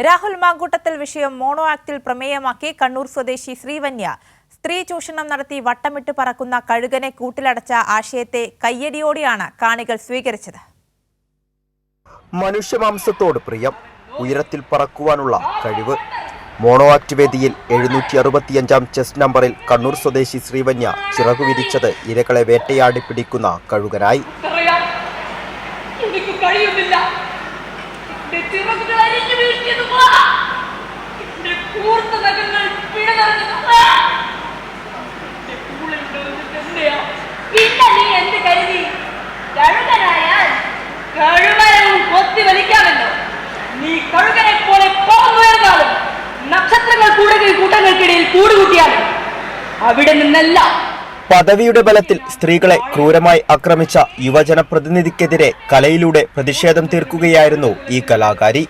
രാഹുൽ മാങ്കൂട്ടത്തിൽ വിഷയം മോണോ ആക്ടിൽ പ്രമേയമാക്കി കണ്ണൂർ സ്വദേശി ശ്രീവന്യ സ്ത്രീ ചൂഷണം നടത്തി വട്ടമിട്ട് പറക്കുന്ന കഴുകനെ കൂട്ടിലടച്ച ആശയത്തെ കയ്യടിയോടെയാണ് കാണികൾ സ്വീകരിച്ചത്. മനുഷ്യമാംസത്തോട് പ്രിയം, ഉയരത്തിൽ പറക്കുവാനുള്ള കഴിവ്. മോണോ ആക്ട് വേദിയിൽ 765 ചെസ് നമ്പറിൽ കണ്ണൂർ സ്വദേശി ശ്രീവന്യ ചിറകു വിരിച്ചത് ഇരകളെ വേട്ടയാടി പിടിക്കുന്ന കഴുകനായി. പദവിയുടെ ബലത്തിൽ സ്ത്രീകളെ ക്രൂരമായി ആക്രമിച്ച യുവജനപ്രതിനിധിക്കെതിരെ കലയിലൂടെ പ്രതിഷേധം തീർക്കുകയായിരുന്നു ഈ കലാകാരി.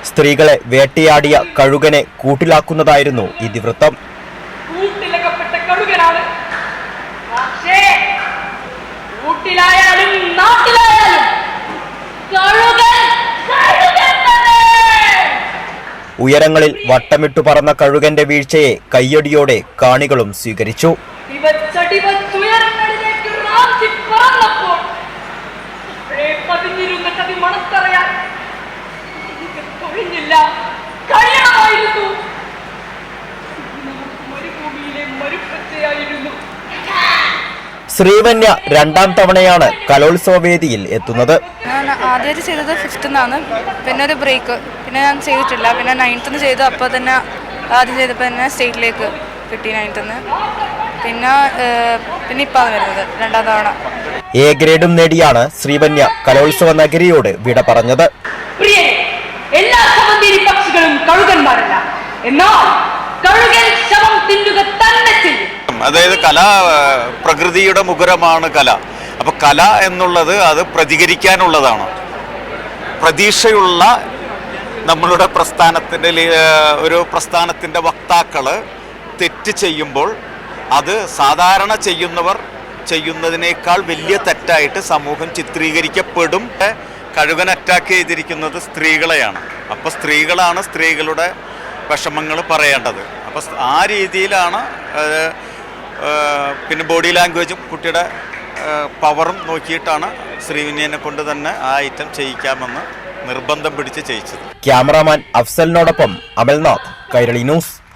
സ്ത്രീകളെ വേട്ടയാടിയ കഴുകനെ കൂട്ടിലാക്കുന്നതായിരുന്നു ഇതിവൃത്തം. ഉയരങ്ങളിൽ വട്ടമിട്ടു പറന്ന കഴുകന്റെ വീഴ്ചയെ കയ്യടിയോടെ കാണികളും സ്വീകരിച്ചു. ശ്രീവന്യ രണ്ടാം തവണയാണ് കലോത്സവ വേദിയിൽ എത്തുന്നത്. ഞാൻ ആദ്യമായിട്ട് ചെയ്തത് 5th പിന്നെ ഒരു ബ്രേക്ക്, പിന്നെ ഞാൻ ചെയ്തിട്ടില്ല. പിന്നെ 9th ചെയ്തു. അപ്പോൾ തന്നെ ആദ്യം ചെയ്തപ്പോൾ തന്നെ സ്റ്റേറ്റിലേക്ക് കിട്ടി 9th. പിന്നെ ഇപ്പാണ് വരുന്നത് രണ്ടാം തവണ. എ ഗ്രേഡും നേടിയാണ് ശ്രീവന്യ കലോത്സവ നഗരിയോട് വിട പറഞ്ഞത്. എല്ലാ സമന്തിരി പക്ഷികളും കഴുകന്മാരല്ല, എന്നാൽ കഴുകൻ ശവം തിന്നുക തന്നെ ചെയ്യും. അതായത് കല പ്രകൃതിയുടെ മുഖരമാണ് കല. അപ്പൊ കല എന്നുള്ളത് അത് പ്രതികരിക്കാനുള്ളതാണ്. പ്രതീക്ഷയുള്ള നമ്മളുടെ പ്രസ്ഥാനത്തിന്റെ വക്താക്കള് തെറ്റ് ചെയ്യുമ്പോൾ അത് സാധാരണ ചെയ്യുന്നവർ ചെയ്യുന്നതിനേക്കാൾ വലിയ തെറ്റായിട്ട് സമൂഹം ചിത്രീകരിക്കപ്പെടും. കഴുകൻ അറ്റാക്ക് ചെയ്തിരിക്കുന്നത് സ്ത്രീകളെയാണ്. അപ്പോൾ സ്ത്രീകളാണ് സ്ത്രീകളുടെ വിഷമങ്ങൾ പറയേണ്ടത്. അപ്പോൾ ആ രീതിയിലാണ്. പിന്നെ ബോഡി ലാംഗ്വേജും കുട്ടിയുടെ പവറും നോക്കിയിട്ടാണ് ശ്രീവിന്യനെ കൊണ്ട് തന്നെ ആ ഐറ്റം ചെയ്യിക്കാമെന്ന് നിർബന്ധം പിടിച്ച് ചെയ്യിച്ചത്. ക്യാമറാമാൻ അഫ്സലിനോടൊപ്പം അമൽനാഥ്, കൈരളി ന്യൂസ്.